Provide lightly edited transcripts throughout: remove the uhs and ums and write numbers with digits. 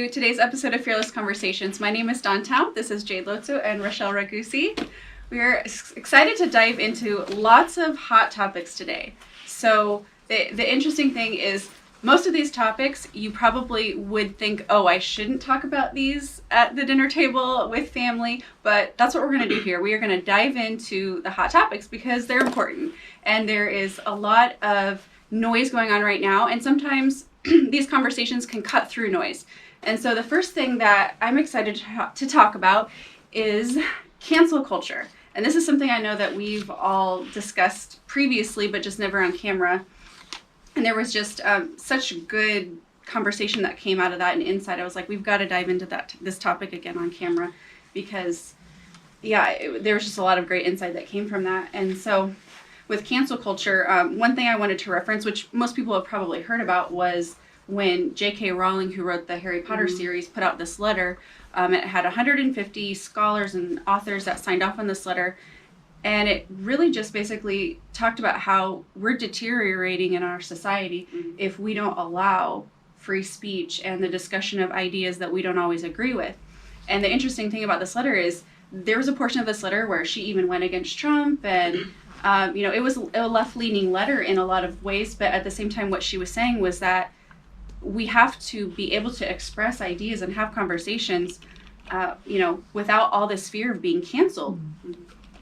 to today's episode of Fearless Conversations. My name is Don Tao. This is Jade Lotso and Rochelle Ragusi. We are excited to dive into lots of hot topics today. So the interesting thing is most of these topics you probably would think, oh, I shouldn't talk about these at the dinner table with family, but that's what we're going to do here. We are going to dive into the hot topics because they're important, and there is a lot of noise going on right now, and sometimes these conversations can cut through noise. And so the first thing that I'm excited to talk about is cancel culture. And this is something I know that we've all discussed previously, but just never on camera. And there was just such good conversation that came out of that and insight. I was like, we've got to dive into this topic again on camera because, there was just a lot of great insight that came from that. And so with cancel culture, one thing I wanted to reference, which most people have probably heard about, was when J.K. Rowling, who wrote the Harry Potter series, put out this letter. It had 150 scholars and authors that signed off on this letter. And it really just basically talked about how we're deteriorating in our society if we don't allow free speech and the discussion of ideas that we don't always agree with. And the interesting thing about this letter is there was a portion of this letter where she even went against Trump, and it was a left-leaning letter in a lot of ways, but at the same time what she was saying was that we have to be able to express ideas and have conversations without all this fear of being canceled.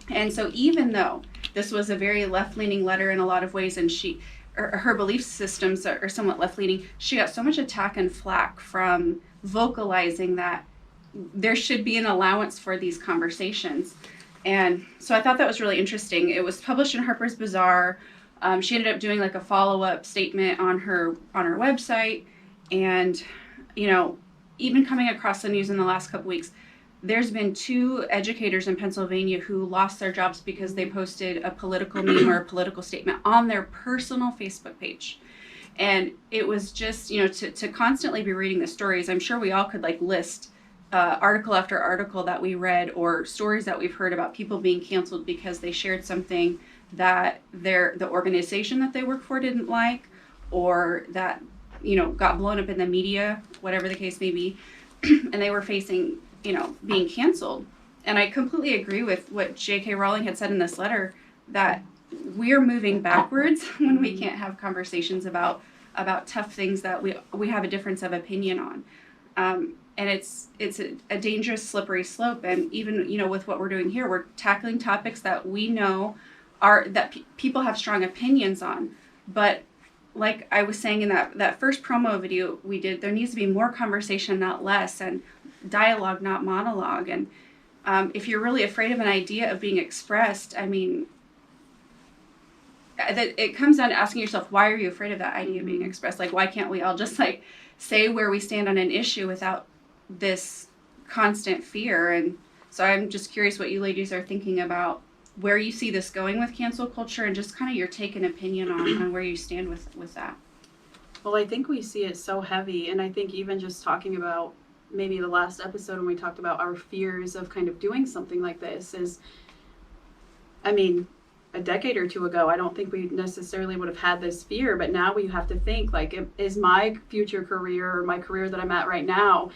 And so even though this was a very left-leaning letter in a lot of ways, and her belief systems are somewhat left-leaning, she got so much attack and flack from vocalizing that there should be an allowance for these conversations. And so I thought that was really interesting. It was published in Harper's Bazaar. She ended up doing like a follow-up statement on her website. And, even coming across the news in the last couple weeks, there's been 2 educators in Pennsylvania who lost their jobs because they posted a political meme or a political statement on their personal Facebook page. And it was just, to constantly be reading the stories, I'm sure we all could list article after article that we read or stories that we've heard about people being canceled because they shared something that the organization that they work for didn't like, or that, got blown up in the media, whatever the case may be, and they were facing being canceled. And I completely agree with what J.K. Rowling had said in this letter, that we're moving backwards when we can't have conversations about tough things that we have a difference of opinion on. And it's a dangerous, slippery slope. And even, with what we're doing here, we're tackling topics that we know that people have strong opinions on. But like I was saying in that first promo video we did, there needs to be more conversation, not less, and dialogue, not monologue. And if you're really afraid of an idea of being expressed, it comes down to asking yourself, why are you afraid of that idea being expressed? Why can't we all just say where we stand on an issue without this constant fear? And so I'm just curious what you ladies are thinking about where you see this going with cancel culture, and just kind of your take and opinion on where you stand with that. Well, I think we see it so heavy, and I think even just talking about maybe the last episode when we talked about our fears of kind of doing something like this is, a decade or 2 ago, I don't think we necessarily would have had this fear, but now we have to think, is my future career or my career that I'm at right now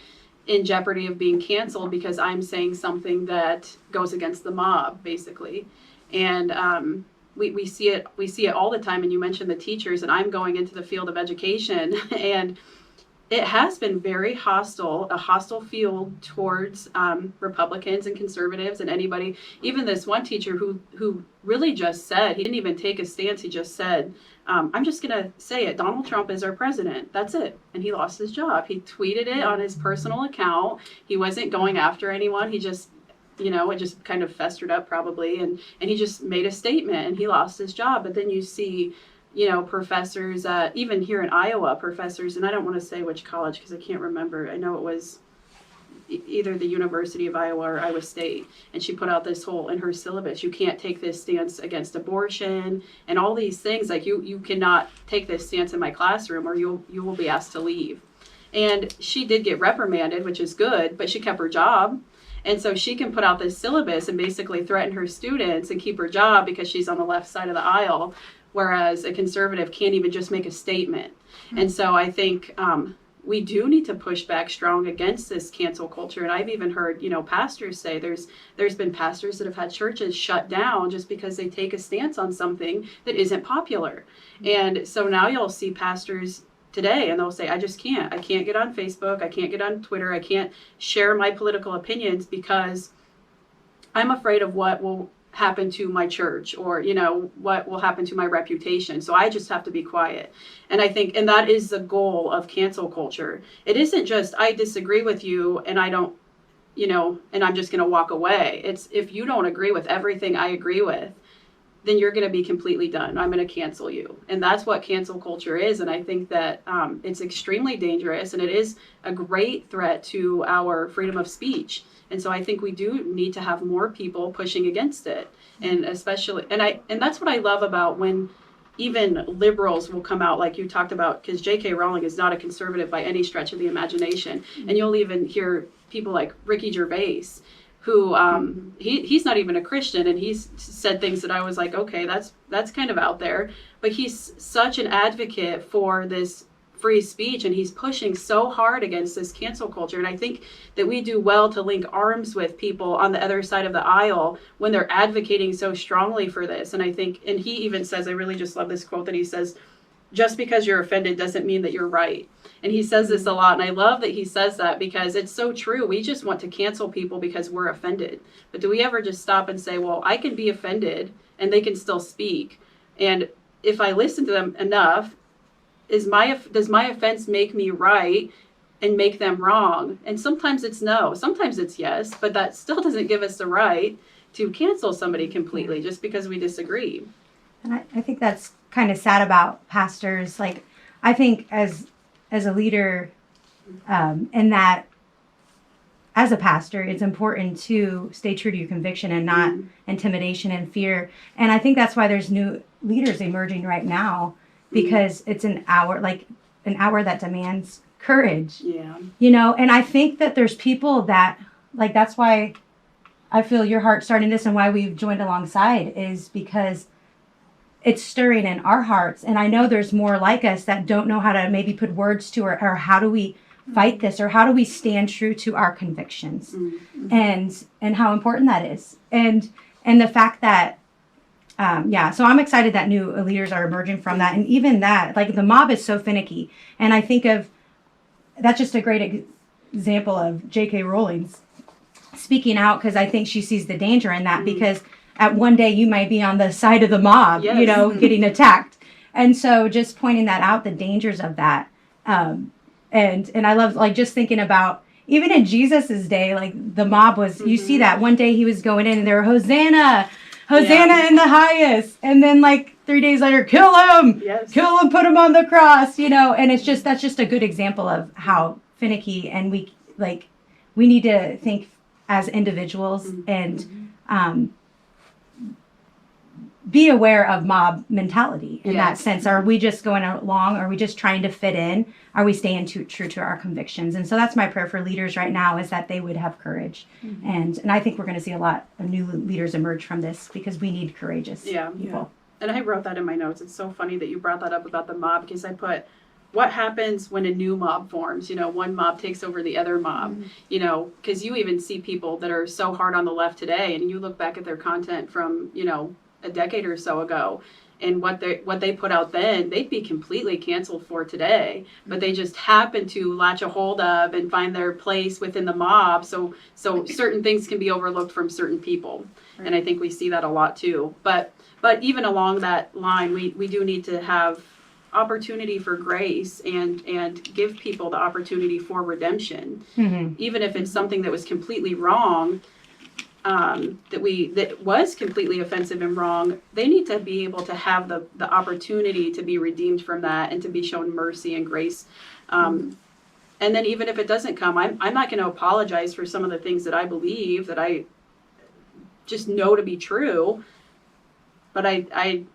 in jeopardy of being canceled because I'm saying something that goes against the mob, basically. And we see it all the time. And you mentioned the teachers, and I'm going into the field of education, and it has been very hostile, a hostile field towards Republicans and conservatives and anybody. Even this one teacher who really just said, he didn't even take a stance, he just said, I'm just going to say it, Donald Trump is our president. That's it. And he lost his job. He tweeted it on his personal account. He wasn't going after anyone. He just, it just kind of festered up probably. And he just made a statement and he lost his job. But then you see, professors, even here in Iowa, professors, and I don't want to say which college because I can't remember. I know it was either the University of Iowa or Iowa State, and she put out this whole in her syllabus, you can't take this stance against abortion and all these things. You cannot take this stance in my classroom or you will be asked to leave. And she did get reprimanded, which is good, but she kept her job. And so she can put out this syllabus and basically threaten her students and keep her job because she's on the left side of the aisle, whereas a conservative can't even just make a statement. Mm-hmm. And so I think we do need to push back strong against this cancel culture. And I've even heard, pastors say there's been pastors that have had churches shut down just because they take a stance on something that isn't popular. And so now you'll see pastors today and they'll say, I can't get on Facebook, I can't get on Twitter, I can't share my political opinions because I'm afraid of what will happen to my church, or what will happen to my reputation, so I just have to be quiet. And I think, and that is the goal of cancel culture. It isn't just I disagree with you and I don't, and I'm just going to walk away. It's if you don't agree with everything I agree with, then you're going to be completely done. I'm going to cancel you. And that's what cancel culture is. And I think that it's extremely dangerous, and it is a great threat to our freedom of speech. And so I think we do need to have more people pushing against it. And especially, and that's what I love about when even liberals will come out, like you talked about, because J.K. Rowling is not a conservative by any stretch of the imagination. Mm-hmm. And you'll even hear people like Ricky Gervais, who he's not even a Christian, and he's said things that I was like, okay, that's kind of out there. But he's such an advocate for this free speech, and he's pushing so hard against this cancel culture. And I think that we do well to link arms with people on the other side of the aisle when they're advocating so strongly for this. And I think, and he even says, I really just love this quote that he says, just because you're offended doesn't mean that you're right. And he says this a lot, and I love that he says that because it's so true. We just want to cancel people because we're offended. But do we ever just stop and say, well, I can be offended and they can still speak. And if I listen to them enough, does my offense make me right and make them wrong? And sometimes it's no, sometimes it's yes, but that still doesn't give us the right to cancel somebody completely just because we disagree. And I think that's kind of sad about pastors. Like, I think as a leader, and that as a pastor, it's important to stay true to your conviction and not intimidation and fear. And I think that's why there's new leaders emerging right now, because it's an hour that demands courage. Yeah. And I think that there's people that, like, that's why I feel your heart starting this and why we've joined alongside, is because it's stirring in our hearts. And I know there's more like us that don't know how to maybe put words to, or how do we fight this, or how do we stand true to our convictions, and how important that is. And the fact that, so I'm excited that new leaders are emerging from that. And even that, like, the mob is so finicky. And I think that's just a great example of J.K. Rowling's speaking out, because I think she sees the danger in that, because at one day you might be on the side of the mob, yes. Getting attacked. And so just pointing that out, the dangers of that. And I love, like, just thinking about, even in Jesus's day, like, the mob was, you see that one day he was going in and they were, Hosanna in the highest. And then, like, 3 days later, kill him, put him on the cross, and that's just a good example of how finicky, and we need to think as individuals and, be aware of mob mentality in that sense. Are we just going along? Are we just trying to fit in? Are we staying true to our convictions? And so that's my prayer for leaders right now, is that they would have courage. And I think we're going to see a lot of new leaders emerge from this, because we need courageous people. Yeah. And I wrote that in my notes. It's so funny that you brought that up about the mob, because I put, what happens when a new mob forms? One mob takes over the other mob, because you even see people that are so hard on the left today, and you look back at their content from, a decade or so ago, and what they put out then, they'd be completely canceled for today, but they just happen to latch a hold of and find their place within the mob. So certain things can be overlooked from certain people. Right. And I think we see that a lot too. But even along that line, we do need to have opportunity for grace and give people the opportunity for redemption. Even if it's something that was completely wrong, that was completely offensive and wrong, they need to be able to have the opportunity to be redeemed from that and to be shown mercy and grace. And then even if it doesn't come, I'm not going to apologize for some of the things that I believe, that I just know to be true. But I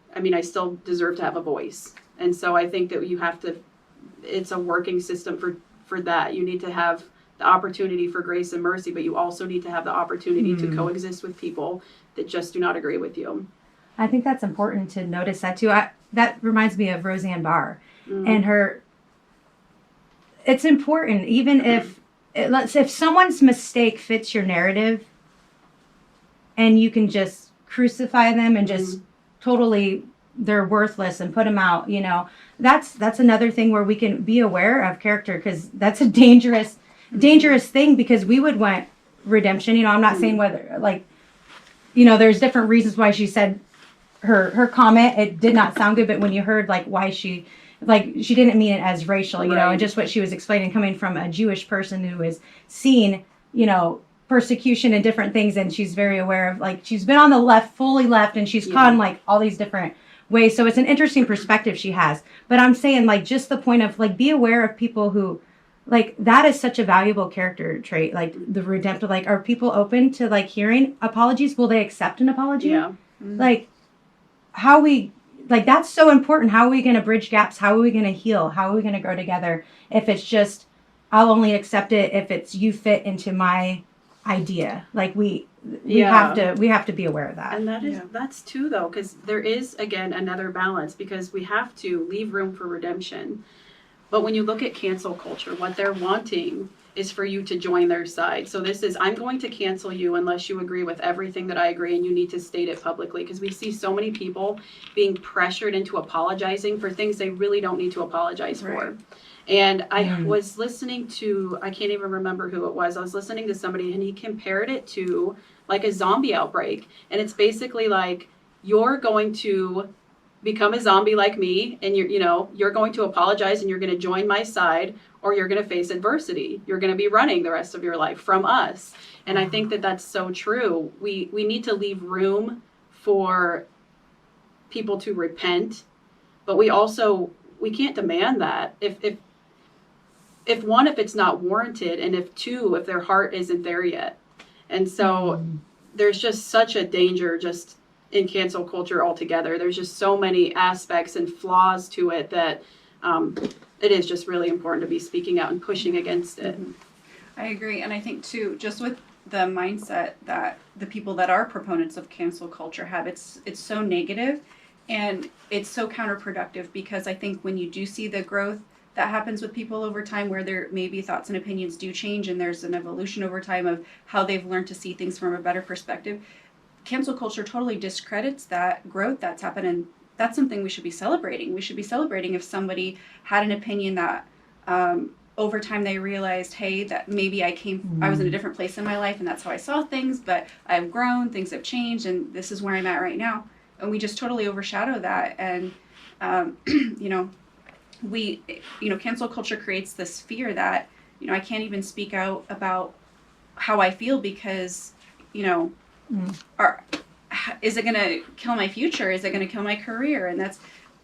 still deserve to have a voice. And so I think that it's a working system for that. You need to have the opportunity for grace and mercy, but you also need to have the opportunity to coexist with people that just do not agree with you. I think that's important to notice that too. That reminds me of Roseanne Barr and it's important, even if someone's mistake fits your narrative, and you can just crucify them and just totally they're worthless and put them out. That's another thing where we can be aware of character, because that's a dangerous thing, because we would want redemption. I'm not saying whether there's different reasons why she said her comment. It did not sound good, but when you heard why she didn't mean it as racial, Right. and just what she was explaining, coming from a Jewish person who has seen, persecution and different things, and she's very aware of, she's been on the left, fully left, and she's caught in all these different ways. So it's an interesting perspective she has. But I'm saying just the point of be aware of people who that is such a valuable character trait, the redemptive. Are people open to hearing apologies? Will they accept an apology? Yeah. How we that's so important. How are we going to bridge gaps? How are we going to heal? How are we going to grow together if it's just I'll only accept it if it's you fit into my idea? We have to be aware of that. And that's too, though, because there is, again, another balance, because we have to leave room for redemption. But when you look at cancel culture, what they're wanting is for you to join their side. So this is, I'm going to cancel you unless you agree with everything that I agree, and you need to state it publicly, because we see so many people being pressured into apologizing for things they really don't need to apologize for. And I was listening to, I can't even remember who it was. I was listening to somebody, and he compared it to a zombie outbreak. And it's basically you're going to become a zombie like me, and you're going to apologize, and you're going to join my side, or you're going to face adversity. You're going to be running the rest of your life from us. And I think that that's so true. We need to leave room for people to repent, but we can't demand that. If one, if it's not warranted, and if two, if their heart isn't there yet. And so there's just such a danger just in cancel culture altogether. There's just so many aspects and flaws to it that it is just really important to be speaking out and pushing against it. I agree. And I think too, just with the mindset that the people that are proponents of cancel culture have, it's so negative and it's so counterproductive, because I think when you do see the growth that happens with people over time, where their maybe thoughts and opinions do change, and there's an evolution over time of how they've learned to see things from a better perspective, cancel culture totally discredits that growth that's happened. And that's something we should be celebrating. We should be celebrating if somebody had an opinion that over time they realized, hey, that maybe I was in a different place in my life, and that's how I saw things, but I've grown, things have changed, and this is where I'm at right now. And we just totally overshadow that. And cancel culture creates this fear that, I can't even speak out about how I feel, because, is it going to kill my future? Is it going to kill my career? And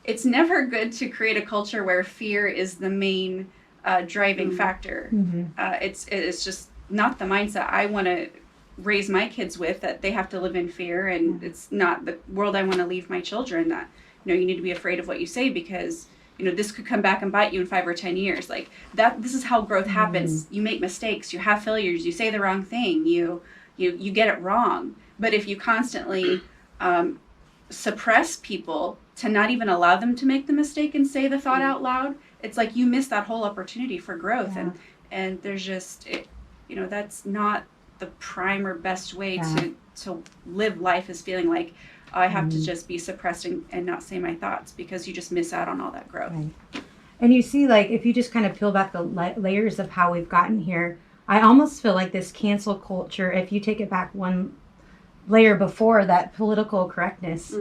it's never good to create a culture where fear is the main driving factor. It's just not the mindset I want to raise my kids with, that they have to live in fear, and it's not the world I want to leave my children, that, you need to be afraid of what you say, because this could come back and bite you in 5 or 10 years. This is how growth happens. You make mistakes, you have failures, you say the wrong thing, you get it wrong. But if you constantly suppress people to not even allow them to make the mistake and say the thought out loud, it's you miss that whole opportunity for growth. And there's just, that's not the prime or best way to live life, is feeling like, I have to just be suppressed and not say my thoughts, because you just miss out on all that growth. Right. And you see, if you just kind of peel back the layers of how we've gotten here, I almost feel like this cancel culture, if you take it back one layer before that, political correctness.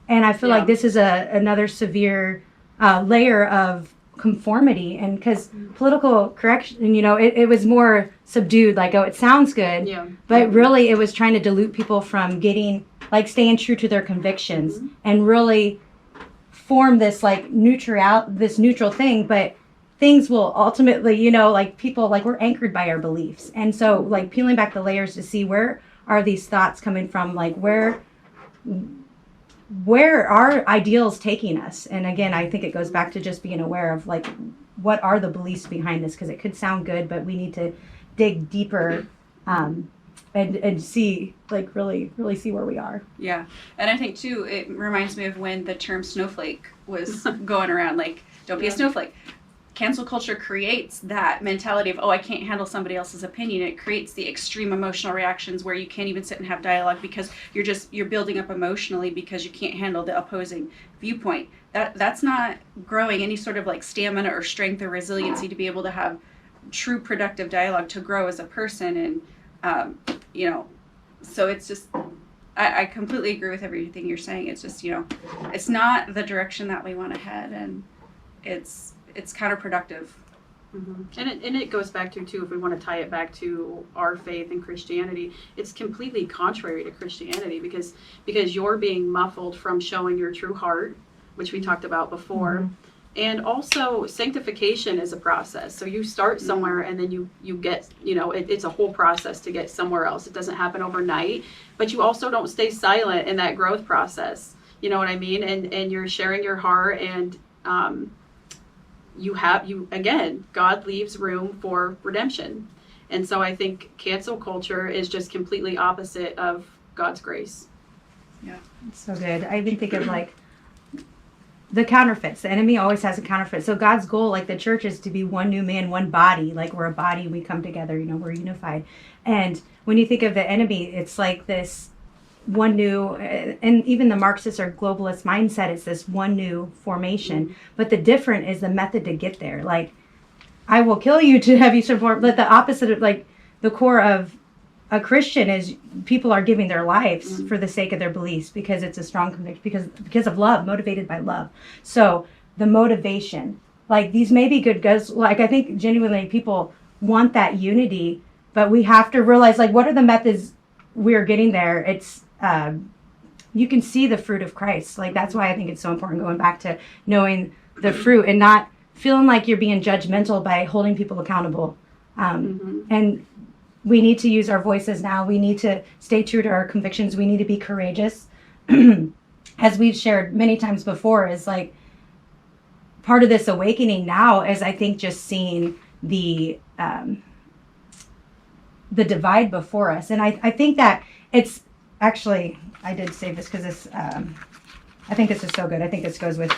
And I feel like this is another severe layer of conformity. And because political correction, it was more subdued, it sounds good, but really it was trying to dilute people from getting, staying true to their convictions, and really form this neutral thing. But things will ultimately, people, we're anchored by our beliefs. And so peeling back the layers to see where are these thoughts coming from, where are ideals taking us. And again, I think it goes back to just being aware of what are the beliefs behind this, because it could sound good, but we need to dig deeper and see, really see where we are. Yeah. And I think too, it reminds me of when the term snowflake was going around, don't be a snowflake. cancel culture creates that mentality of, oh, I can't handle somebody else's opinion. It creates the extreme emotional reactions where you can't even sit and have dialogue because you're building up emotionally because you can't handle the opposing viewpoint. That's not growing any sort of like stamina or strength or resiliency to be able to have true productive dialogue to grow as a person. And so it's just, I completely agree with everything you're saying. It's just, it's not the direction that we want to head, and it's counterproductive. Mm-hmm. And it goes back to, too, if we want to tie it back to our faith and Christianity, it's completely contrary to Christianity because you're being muffled from showing your true heart, which we talked about before. Mm-hmm. And also sanctification is a process. So you start somewhere and then you get, it's a whole process to get somewhere else. It doesn't happen overnight, but you also don't stay silent in that growth process. You know what I mean? And you're sharing your heart, and again, God leaves room for redemption. And so I think cancel culture is just completely opposite of God's grace. Yeah, it's so good. I even think of like the counterfeits. The enemy always has a counterfeit. So God's goal, like the church, is to be one new man, one body. Like we're a body, we come together, we're unified. And when you think of the enemy, it's like this one new, and even the Marxist or globalist mindset, it's this one new formation. Mm-hmm. But the different is the method to get there. Like, I will kill you to have you support, but the opposite of, like, the core of a Christian is people are giving their lives for the sake of their beliefs because it's a strong conviction, because of love, motivated by love. So the motivation, like these may be good guys. Like I think genuinely people want that unity, but we have to realize like what are the methods we're getting there. It's you can see the fruit of Christ. Like that's why I think it's so important going back to knowing the fruit and not feeling like you're being judgmental by holding people accountable. And we need to use our voices now. We need to stay true to our convictions. We need to be courageous. As we've shared many times before, is like part of this awakening now is I think just seeing the divide before us. And I think that it's actually, I did save this because this, I think this is so good. I think this goes with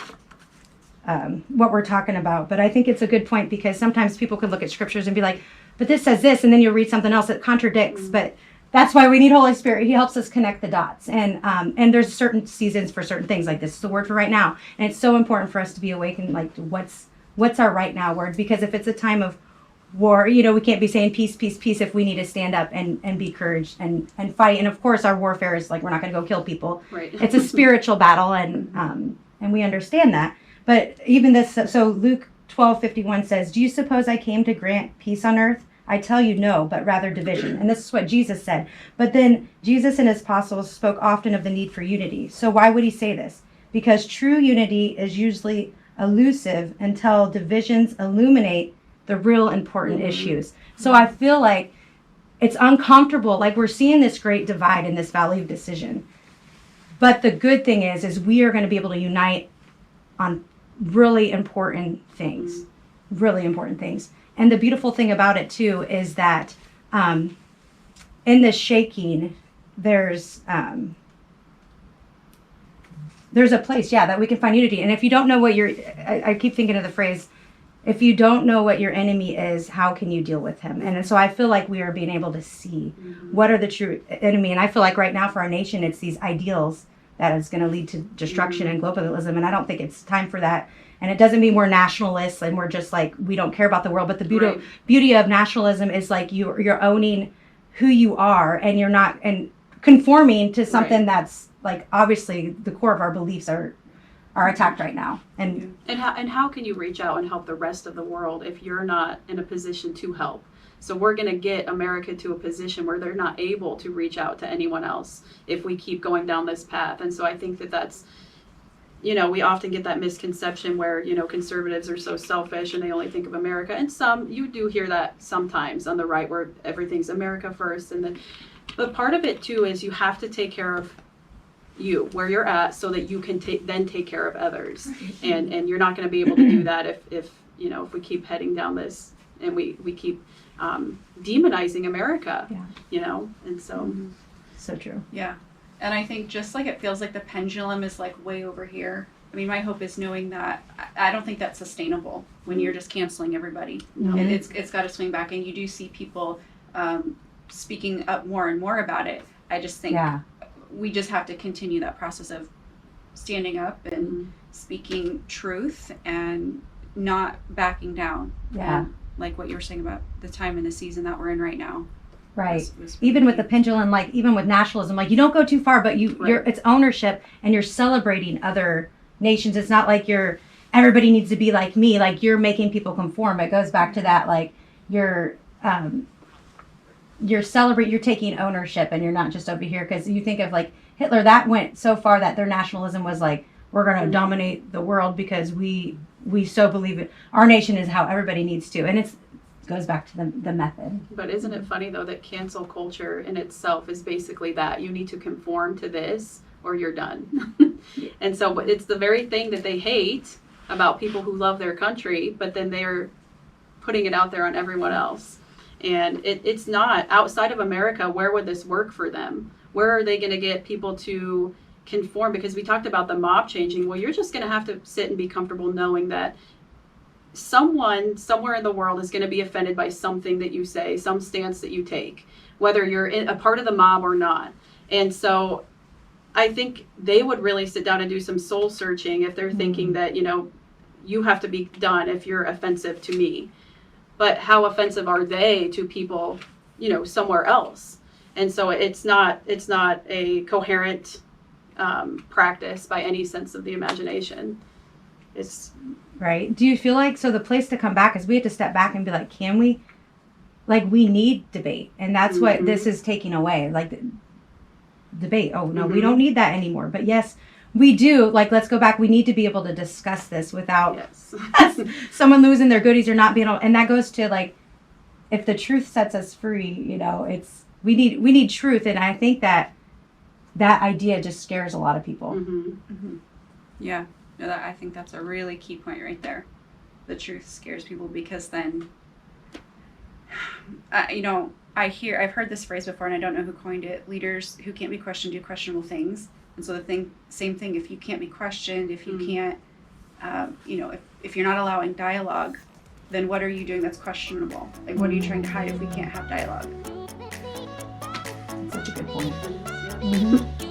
what we're talking about. But I think it's a good point because sometimes people could look at scriptures and be like, but this says this, and then you'll read something else that contradicts. But that's why we need Holy Spirit. He helps us connect the dots. And there's certain seasons for certain things. Like this is the word for right now. And it's so important for us to be awakened, like what's our right now word? Because if it's a time of war, we can't be saying peace, peace, peace if we need to stand up and be courage and fight. And of course, our warfare is like, we're not going to go kill people. Right. It's a spiritual battle, and we understand that. But even this, so Luke 12:51 says, "Do you suppose I came to grant peace on earth? I tell you no, but rather division." And this is what Jesus said. But then Jesus and his apostles spoke often of the need for unity. So why would he say this? Because true unity is usually elusive until divisions illuminate the real important issues. So I feel like it's uncomfortable. Like we're seeing this great divide in this valley of decision. But the good thing is we are going to be able to unite on really important things. And the beautiful thing about it too is that in this shaking, there's a place, that we can find unity. And if you don't know what I keep thinking of the phrase, if you don't know what your enemy is, how can you deal with him? And so I feel like we are being able to see what are the true enemy. And I feel like right now for our nation, it's these ideals that is going to lead to destruction and globalism. And I don't think it's time for that. And it doesn't mean we're nationalists and we're just like, we don't care about the world. But the beauty of nationalism is like you're owning who you are, and you're not and conforming to something that's like obviously the core of our beliefs are attacked right now. And how can you reach out and help the rest of the world if you're not in a position to help? So we're going to get America to a position where they're not able to reach out to anyone else if we keep going down this path. And so I think that's, we often get that misconception where, conservatives are so selfish and they only think of America. And you do hear that sometimes on the right where everything's America first. But part of it too is you have to take care of you where you're at so that you can then take care of others. And you're not going to be able to do that if we keep heading down this and we keep demonizing America, and so. So true. Yeah. And I think just like it feels like the pendulum is like way over here I mean, my hope is knowing that I don't think that's sustainable when you're just canceling everybody. No. It's got to swing back, and you do see people speaking up more and more about it. I just think we just have to continue that process of standing up and speaking truth and not backing down. Yeah. And like what you were saying about the time and the season that we're in right now. Right. was Even with the pendulum, like even with nationalism, like you don't go too far, but you're it's ownership and you're celebrating other nations. It's not like everybody needs to be like me, like you're making people conform. It goes back to that, like you're taking ownership and you're not just over here, because you think of like Hitler, that went so far that their nationalism was like, we're going to dominate the world because we so believe it. Our nation is how everybody needs to. And it goes back to the method. But isn't it funny though that cancel culture in itself is basically that you need to conform to this or you're done. And so it's the very thing that they hate about people who love their country, but then they're putting it out there on everyone else. And it's not outside of America. Where would this work for them? Where are they going to get people to conform? Because we talked about the mob changing. Well, you're just going to have to sit and be comfortable knowing that someone somewhere in the world is going to be offended by something that you say, some stance that you take, whether you're a part of the mob or not. And so I think they would really sit down and do some soul searching if they're thinking that, you have to be done if you're offensive to me. But how offensive are they to people, somewhere else? And so it's not a coherent practice by any sense of the imagination. It's right. Do you feel like, so the place to come back is we have to step back and be like, can we, like, we need debate, and that's what this is taking away, like debate. Oh no, we don't need that anymore. But yes, we do. Like, let's go back. We need to be able to discuss this without someone losing their goodies or not being able, and that goes to like, if the truth sets us free, it's, we need truth. And I think that idea just scares a lot of people. Yeah. No, I think that's a really key point right there. The truth scares people because then, I've heard this phrase before, and I don't know who coined it. Leaders who can't be questioned do questionable things. And so same thing, if you can't be questioned, if you can't, if you're not allowing dialogue, then what are you doing that's questionable? Like, what are you trying to hide if we can't have dialogue? That's such a good point.